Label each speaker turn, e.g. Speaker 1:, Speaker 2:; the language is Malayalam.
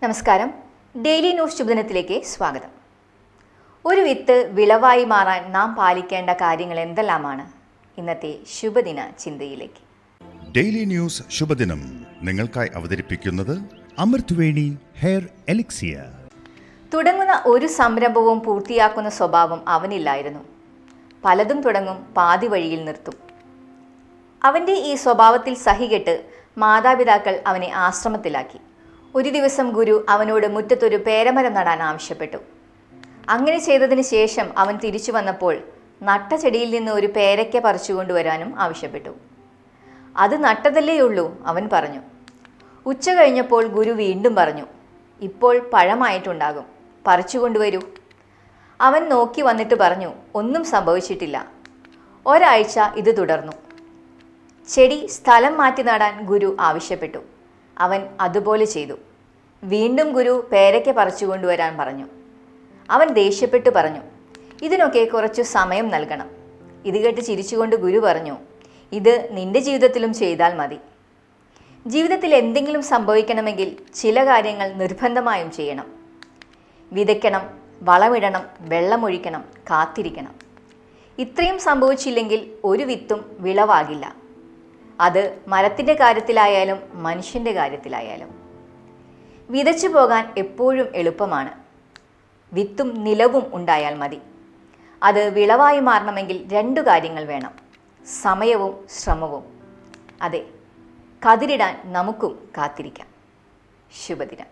Speaker 1: നമസ്കാരം. ഡെയിലി ന്യൂസ് ശുഭദിനത്തിലേക്ക് സ്വാഗതം. ഒരു വിത്ത് വിളവായി മാറാൻ നാം പാലിക്കേണ്ട കാര്യങ്ങൾ എന്തെല്ലാമാണ്? ഇന്നത്തെ ശുഭദിന ചിന്തയിലേക്ക്.
Speaker 2: ഡെയിലി ന്യൂസ് ശുഭദിനം നിങ്ങൾക്കായി അവതരിപ്പിക്കുന്നത് അമൃത്വേണി ഹെയർ എലിക്സിയർ.
Speaker 1: തുടങ്ങുന്ന ഒരു സംരംഭവും പൂർത്തിയാക്കുന്ന സ്വഭാവം അവനില്ലായിരുന്നു. പലതും തുടങ്ങും, പാതി വഴിയിൽ നിർത്തും. അവൻ്റെ ഈ സ്വഭാവത്തിൽ സഹികെട്ട് മാതാപിതാക്കൾ അവനെ ആശ്രമത്തിലാക്കി. ഒരു ദിവസം ഗുരു അവനോട് മുറ്റത്തൊരു പേരമരം നടാൻ ആവശ്യപ്പെട്ടു. അങ്ങനെ ചെയ്തതിന് ശേഷം അവൻ തിരിച്ചു വന്നപ്പോൾ നട്ട ചെടിയിൽ നിന്ന് ഒരു പേരയ്ക്ക പറിച്ചു കൊണ്ടുവരാനും ആവശ്യപ്പെട്ടു. അത് നട്ടതല്ലേയുള്ളൂ, അവൻ പറഞ്ഞു. ഉച്ച കഴിഞ്ഞപ്പോൾ ഗുരു വീണ്ടും പറഞ്ഞു, ഇപ്പോൾ പഴമായിട്ടുണ്ടാകും, പറിച്ചു കൊണ്ടുവരൂ. അവൻ നോക്കി വന്നിട്ട് പറഞ്ഞു, ഒന്നും സംഭവിച്ചിട്ടില്ല. ഒരാഴ്ച ഇത് തുടർന്നു. ചെടി സ്ഥലം മാറ്റി നടാൻ ഗുരു ആവശ്യപ്പെട്ടു. അവൻ അതുപോലെ ചെയ്തു. വീണ്ടും ഗുരു പേരയ്ക്ക പറിച്ചു കൊണ്ടുവരാൻ പറഞ്ഞു. അവൻ ദേഷ്യപ്പെട്ടു പറഞ്ഞു, ഇതിനൊക്കെ കുറച്ചു സമയം നൽകണം. ഇത് കേട്ട് ചിരിച്ചുകൊണ്ട് ഗുരു പറഞ്ഞു, ഇത് നിന്റെ ജീവിതത്തിലും ചെയ്താൽ മതി. ജീവിതത്തിൽ എന്തെങ്കിലും സംഭവിക്കണമെങ്കിൽ ചില കാര്യങ്ങൾ നിർബന്ധമായും ചെയ്യണം. വിതയ്ക്കണം, വളമിടണം, വെള്ളമൊഴിക്കണം, കാത്തിരിക്കണം. ഇത്രയും സംഭവിച്ചില്ലെങ്കിൽ ഒരു വിത്തും വിളവാകില്ല. അത് മരത്തിൻ്റെ കാര്യത്തിലായാലും മനുഷ്യൻ്റെ കാര്യത്തിലായാലും. വിതച്ചു പോകാൻ എപ്പോഴും എളുപ്പമാണ്. വിത്തും നിലവും ഉണ്ടായാൽ മതി. അത് വിളവായി മാറണമെങ്കിൽ 2 കാര്യങ്ങൾ വേണം: സമയവും ശ്രമവും. അതെ, കതിരിടാൻ നമുക്കും കാത്തിരിക്കാം. ശുഭദിനം.